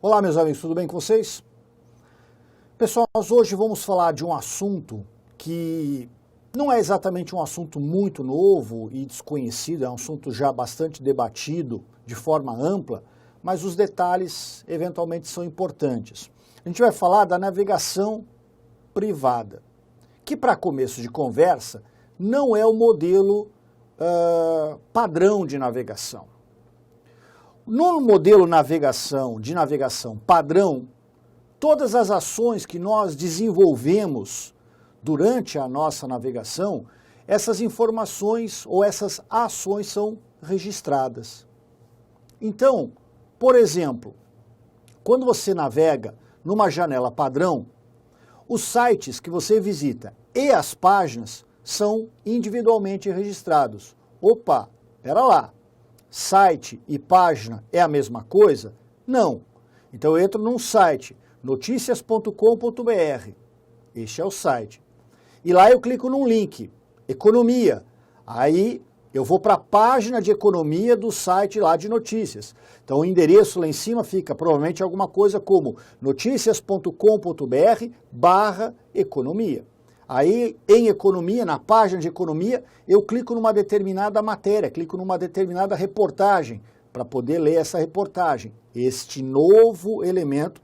Olá, meus amigos, tudo bem com vocês? Pessoal, nós hoje vamos falar de um assunto que não é exatamente um assunto muito novo e desconhecido, é um assunto já bastante debatido de forma ampla, mas os detalhes eventualmente são importantes. A gente vai falar da navegação privada, que para começo de conversa não é o modelo padrão de navegação. No modelo de navegação padrão, todas as ações que nós desenvolvemos durante a nossa navegação, essas informações ou essas ações são registradas. Então, por exemplo, quando você navega numa janela padrão, os sites que você visita e as páginas são individualmente registrados. Opa, espera lá, site e página é a mesma coisa? Não. Então eu entro num site, noticias.com.br, este é o site. E lá eu clico num link, economia. Aí eu vou para a página de economia do site lá de notícias. Então o endereço lá em cima fica provavelmente alguma coisa como noticias.com.br/economia. Aí em economia, na página de economia, eu clico numa determinada matéria, clico numa determinada reportagem para poder ler essa reportagem. Este novo elemento,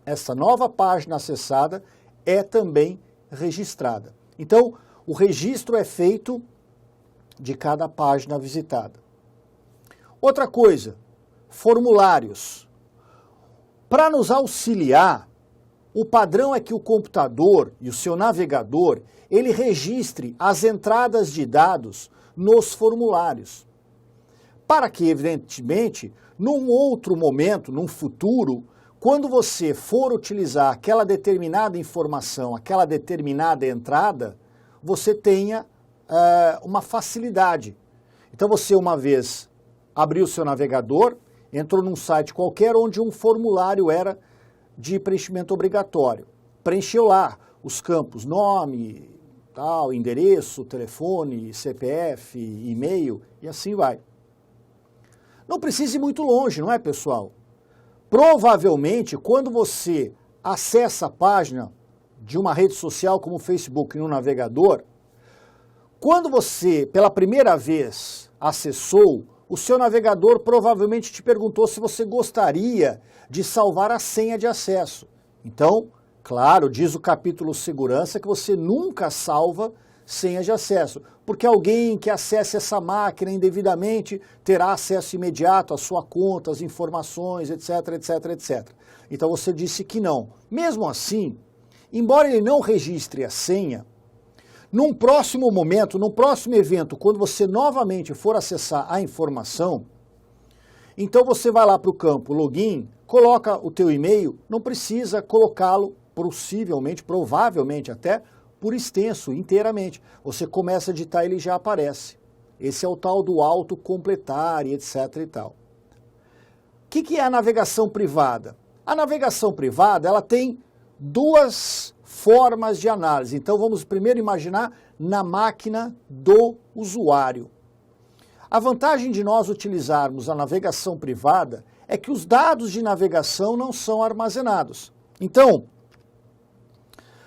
essa nova página acessada é também registrada. Então, o registro é feito de cada página visitada. Outra coisa, formulários. Para nos auxiliar, o padrão é que o computador e o seu navegador, ele registre as entradas de dados nos formulários. Para que, evidentemente, num outro momento, num futuro, quando você for utilizar aquela determinada informação, aquela determinada entrada, você tenha uma facilidade. Então você uma vez abriu o seu navegador, entrou num site qualquer onde um formulário era de preenchimento obrigatório. Preencheu lá os campos nome, tal, endereço, telefone, CPF, e-mail e assim vai. Não precisa ir muito longe, não é, pessoal? Provavelmente, quando você acessa a página de uma rede social como o Facebook no navegador, quando você, pela primeira vez, acessou, o seu navegador provavelmente te perguntou se você gostaria de salvar a senha de acesso. Então, claro, diz o capítulo segurança que você nunca salva senha de acesso, porque alguém que acesse essa máquina indevidamente terá acesso imediato à sua conta, às informações, etc, etc, etc. Então você disse que não. Mesmo assim, embora ele não registre a senha, num próximo momento, num próximo evento, quando você novamente for acessar a informação, então você vai lá para o campo login, coloca o teu e-mail, não precisa colocá-lo possivelmente, provavelmente até, por extenso, inteiramente. Você começa a digitar e ele já aparece. Esse é o tal do autocompletar e etc e tal. O que é a navegação privada? A navegação privada, ela tem duas formas de análise. Então vamos primeiro imaginar na máquina do usuário. A vantagem de nós utilizarmos a navegação privada é que os dados de navegação não são armazenados. Então,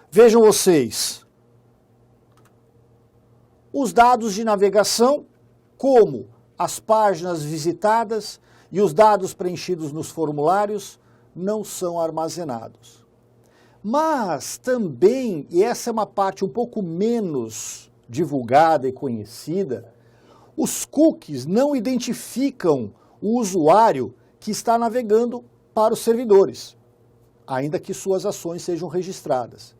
vejam vocês, os dados de navegação, como as páginas visitadas e os dados preenchidos nos formulários, não são armazenados. Mas também, e essa é uma parte um pouco menos divulgada e conhecida, os cookies não identificam o usuário que está navegando para os servidores, ainda que suas ações sejam registradas.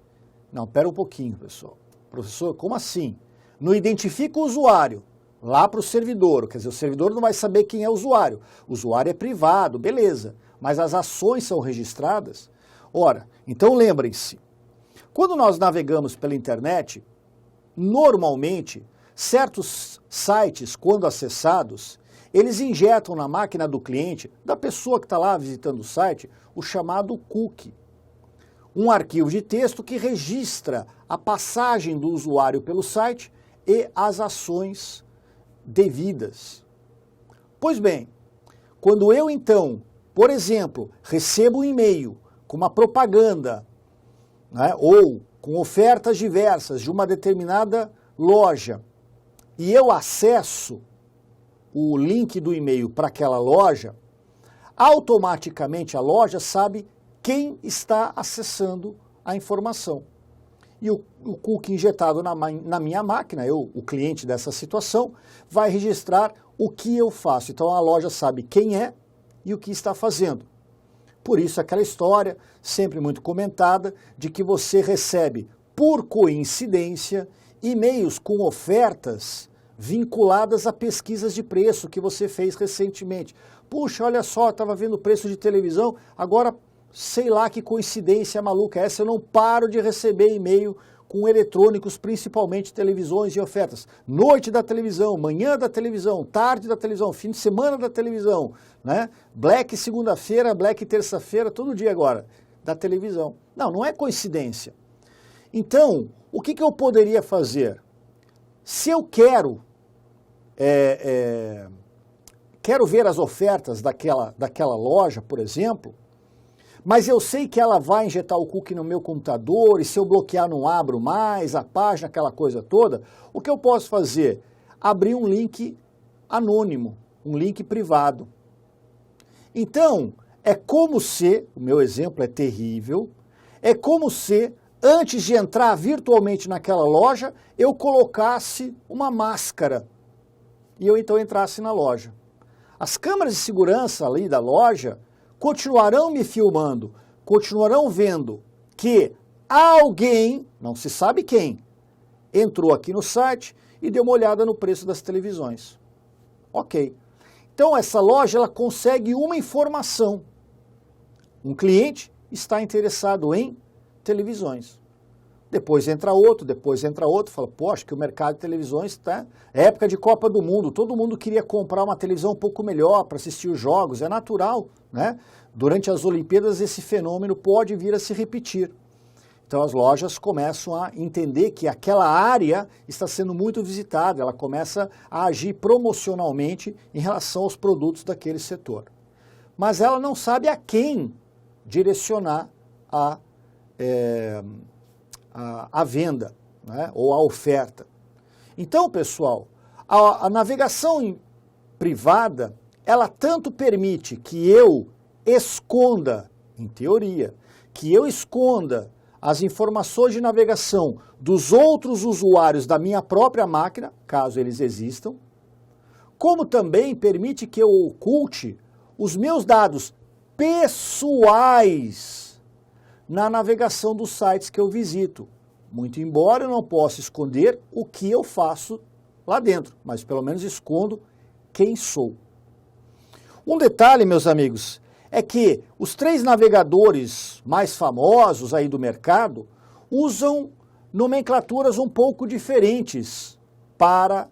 Não, pera um pouquinho, pessoal. Professor, como assim? Não identifica o usuário lá para o servidor, quer dizer, o servidor não vai saber quem é o usuário. O usuário é privado, beleza, mas as ações são registradas? Ora, então lembrem-se, quando nós navegamos pela internet, normalmente, certos sites, quando acessados, eles injetam na máquina do cliente, da pessoa que está lá visitando o site, o chamado cookie. Um arquivo de texto que registra a passagem do usuário pelo site e as ações devidas. Pois bem, quando eu então, por exemplo, recebo um e-mail com uma propaganda, né, ou com ofertas diversas de uma determinada loja, e eu acesso o link do e-mail para aquela loja, automaticamente a loja sabe quem está acessando a informação. E o cookie injetado na minha máquina, eu, o cliente dessa situação, vai registrar o que eu faço. Então a loja sabe quem é e o que está fazendo. Por isso aquela história, sempre muito comentada, de que você recebe, por coincidência, e-mails com ofertas vinculadas a pesquisas de preço que você fez recentemente. Puxa, olha só, estava vendo o preço de televisão, agora sei lá que coincidência maluca é essa, eu não paro de receber e-mail com eletrônicos, principalmente televisões e ofertas. Noite da televisão, manhã da televisão, tarde da televisão, fim de semana da televisão, né? Black segunda-feira, Black terça-feira, todo dia agora, da televisão. Não, não é coincidência. Então, o que eu poderia fazer? Se eu quero ver as ofertas daquela loja, por exemplo, mas eu sei que ela vai injetar o cookie no meu computador e se eu bloquear não abro mais a página, aquela coisa toda, o que eu posso fazer? Abrir um link anônimo, um link privado. Então, é como se, o meu exemplo é terrível, é como se antes de entrar virtualmente naquela loja, eu colocasse uma máscara e eu então entrasse na loja. As câmeras de segurança ali da loja continuarão me filmando, continuarão vendo que alguém, não se sabe quem, entrou aqui no site e deu uma olhada no preço das televisões. Ok. Então essa loja ela consegue uma informação. Um cliente está interessado em televisões. Depois entra outro, fala, poxa, que o mercado de televisões está... É época de Copa do Mundo, todo mundo queria comprar uma televisão um pouco melhor para assistir os jogos, é natural, né? Durante as Olimpíadas esse fenômeno pode vir a se repetir. Então as lojas começam a entender que aquela área está sendo muito visitada, ela começa a agir promocionalmente em relação aos produtos daquele setor. Mas ela não sabe a quem direcionar a venda, né, ou a oferta. Então, pessoal, a navegação privada, ela tanto permite que eu esconda, em teoria, que eu esconda as informações de navegação dos outros usuários da minha própria máquina, caso eles existam, como também permite que eu oculte os meus dados pessoais na navegação dos sites que eu visito. Muito embora eu não possa esconder o que eu faço lá dentro, mas pelo menos escondo quem sou. Um detalhe, meus amigos, é que os 3 navegadores mais famosos aí do mercado usam nomenclaturas um pouco diferentes para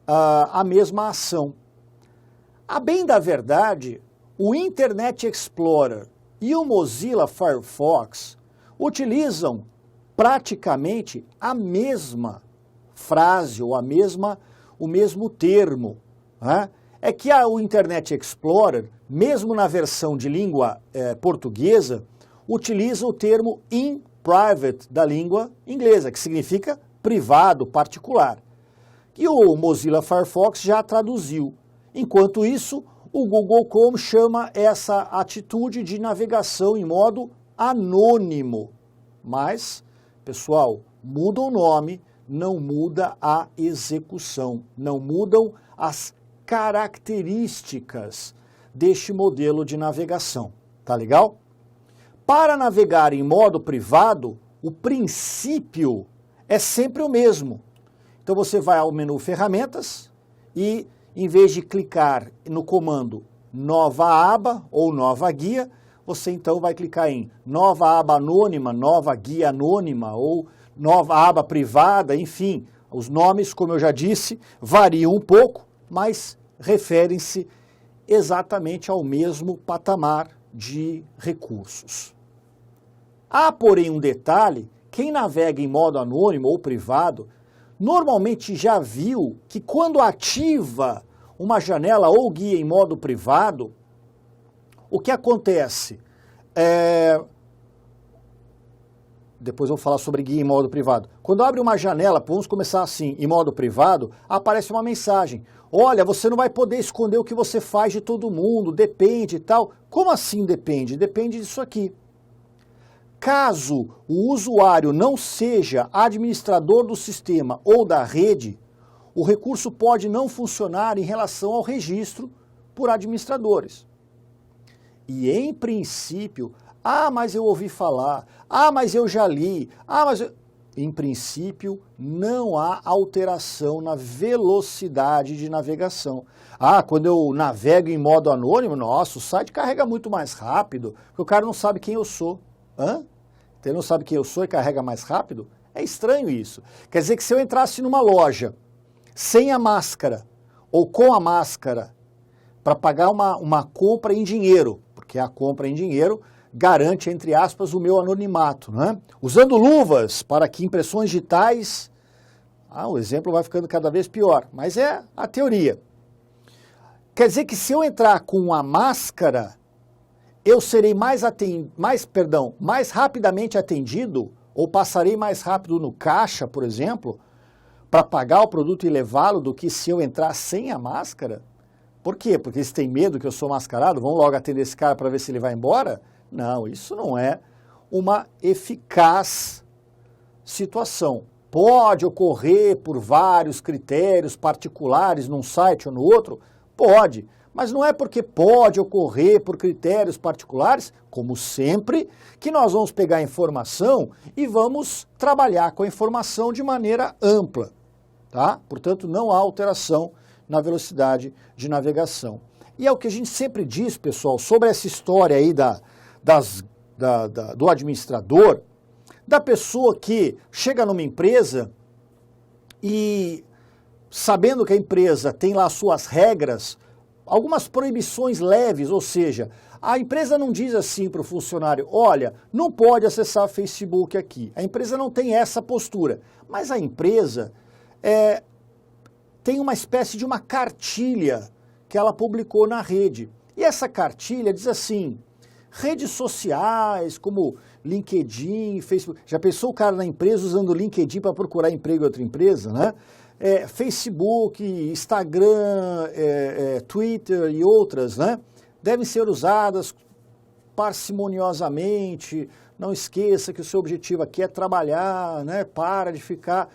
a mesma ação. A bem da verdade, o Internet Explorer e o Mozilla Firefox utilizam praticamente a mesma frase ou o mesmo termo, né? É que o Internet Explorer, mesmo na versão de língua portuguesa, utiliza o termo in private da língua inglesa, que significa privado, particular. E o Mozilla Firefox já traduziu. Enquanto isso, o Google Chrome chama essa atitude de navegação em modo anônimo. Mas, pessoal, muda o nome, não muda a execução, não mudam as características deste modelo de navegação. Tá legal? Para navegar em modo privado, o princípio é sempre o mesmo. Então você vai ao menu Ferramentas e, em vez de clicar no comando Nova Aba ou Nova Guia, você então vai clicar em Nova Aba Anônima, Nova Guia Anônima ou Nova Aba Privada, enfim. Os nomes, como eu já disse, variam um pouco, mas referem-se exatamente ao mesmo patamar de recursos. Há, porém, um detalhe: quem navega em modo anônimo ou privado, normalmente já viu que quando ativa uma janela ou guia em modo privado, o que acontece? Depois eu vou falar sobre guia em modo privado. Quando abre uma janela, vamos começar assim, em modo privado, aparece uma mensagem. Olha, você não vai poder esconder o que você faz de todo mundo, depende e tal. Como assim depende? Depende disso aqui. Caso o usuário não seja administrador do sistema ou da rede, o recurso pode não funcionar em relação ao registro por administradores. E em princípio, mas eu ouvi falar, mas eu já li, Em princípio, não há alteração na velocidade de navegação. Quando eu navego em modo anônimo, nossa, o site carrega muito mais rápido, porque o cara não sabe quem eu sou. Ele não sabe quem eu sou e carrega mais rápido? É estranho isso. Quer dizer que se eu entrasse numa loja sem a máscara ou com a máscara para pagar uma compra em dinheiro, porque a compra em dinheiro garante, entre aspas, o meu anonimato, né? Usando luvas para que impressões digitais... o exemplo vai ficando cada vez pior, mas é a teoria. Quer dizer que se eu entrar com a máscara, eu serei mais rapidamente atendido, ou passarei mais rápido no caixa, por exemplo, para pagar o produto e levá-lo do que se eu entrar sem a máscara? Por quê? Porque eles têm medo que eu sou mascarado? Vão logo atender esse cara para ver se ele vai embora? Não, isso não é uma eficaz situação. Pode ocorrer por vários critérios particulares num site ou no outro? Pode, mas não é porque pode ocorrer por critérios particulares, como sempre, que nós vamos pegar a informação e vamos trabalhar com a informação de maneira ampla, tá? Portanto, não há alteração na velocidade de navegação. E é o que a gente sempre diz, pessoal, sobre essa história aí do administrador, da pessoa que chega numa empresa e, sabendo que a empresa tem lá suas regras, algumas proibições leves, ou seja, a empresa não diz assim para o funcionário, olha, não pode acessar Facebook aqui. A empresa não tem essa postura, mas a empresa tem uma espécie de uma cartilha que ela publicou na rede. E essa cartilha diz assim, redes sociais como LinkedIn, Facebook. Já pensou o cara na empresa usando o LinkedIn para procurar emprego em outra empresa, né? Facebook, Instagram, Twitter e outras, né? Devem ser usadas parcimoniosamente. Não esqueça que o seu objetivo aqui é trabalhar, né? Para de ficar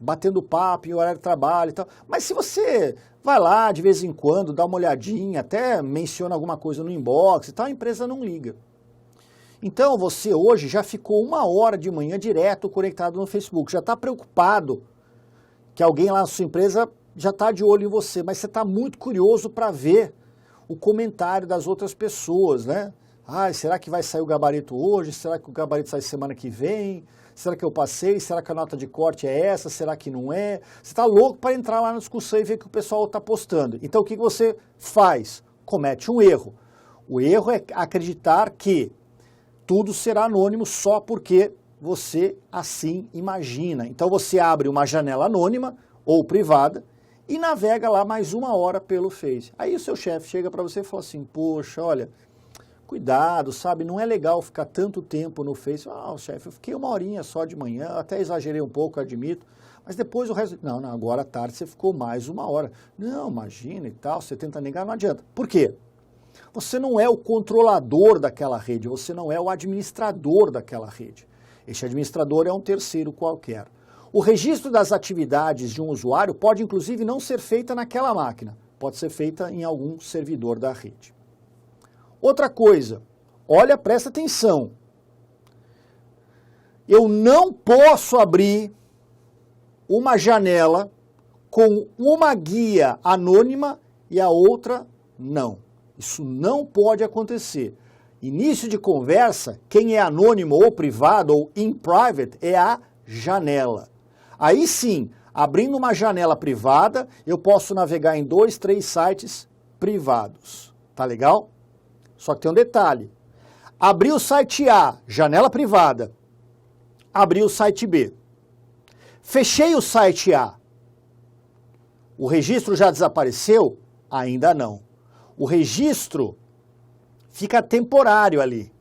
batendo papo em horário de trabalho e tal. Mas se você vai lá de vez em quando, dá uma olhadinha, até menciona alguma coisa no inbox e tal, a empresa não liga. Então você hoje já ficou 1 hora de manhã direto conectado no Facebook, já está preocupado que alguém lá na sua empresa já está de olho em você, mas você está muito curioso para ver o comentário das outras pessoas, né? Será que vai sair o gabarito hoje? Será que o gabarito sai semana que vem? Será que eu passei? Será que a nota de corte é essa? Será que não é? Você está louco para entrar lá na discussão e ver o que o pessoal está postando. Então o que você faz? Comete um erro. O erro é acreditar que tudo será anônimo só porque você assim imagina. Então você abre uma janela anônima ou privada e navega lá mais 1 hora pelo Face. Aí o seu chefe chega para você e fala assim, poxa, olha, cuidado, sabe, não é legal ficar tanto tempo no Face. Chefe, eu fiquei 1 horinha só de manhã, até exagerei um pouco, admito, mas depois o resto... Não, agora à tarde você ficou mais 1 hora. Não, imagina e tal, você tenta negar, não adianta. Por quê? Você não é o controlador daquela rede, você não é o administrador daquela rede. Este administrador é um terceiro qualquer. O registro das atividades de um usuário pode, inclusive, não ser feita naquela máquina, pode ser feita em algum servidor da rede. Outra coisa, olha, presta atenção. Eu não posso abrir uma janela com uma guia anônima e a outra não. Isso não pode acontecer. Início de conversa, quem é anônimo ou privado ou in private é a janela. Aí sim, abrindo uma janela privada, eu posso navegar em 2, 3 sites privados. Tá legal? Só que tem um detalhe. Abri o site A, janela privada. Abri o site B. Fechei o site A. O registro já desapareceu? Ainda não. O registro fica temporário ali.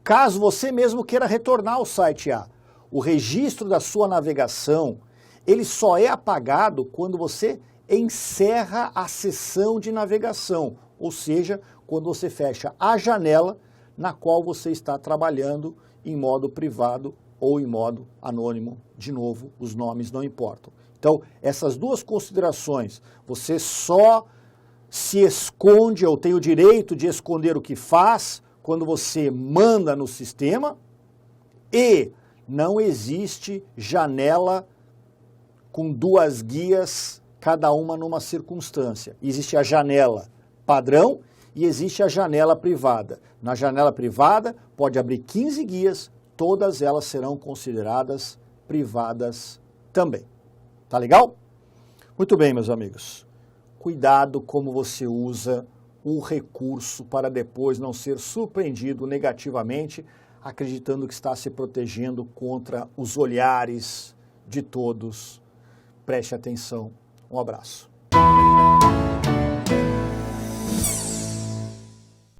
Caso você mesmo queira retornar ao site A, o registro da sua navegação, ele só é apagado quando você encerra a sessão de navegação, ou seja, quando você fecha a janela na qual você está trabalhando em modo privado ou em modo anônimo. De novo, os nomes não importam. Então, essas duas considerações, você só se esconde ou tem o direito de esconder o que faz quando você manda no sistema, e não existe janela com duas guias, cada uma numa circunstância. Existe a janela padrão e existe a janela privada. Na janela privada pode abrir 15 guias, todas elas serão consideradas privadas também. Tá legal? Muito bem, meus amigos. Cuidado como você usa o recurso para depois não ser surpreendido negativamente, acreditando que está se protegendo contra os olhares de todos. Preste atenção. Um abraço.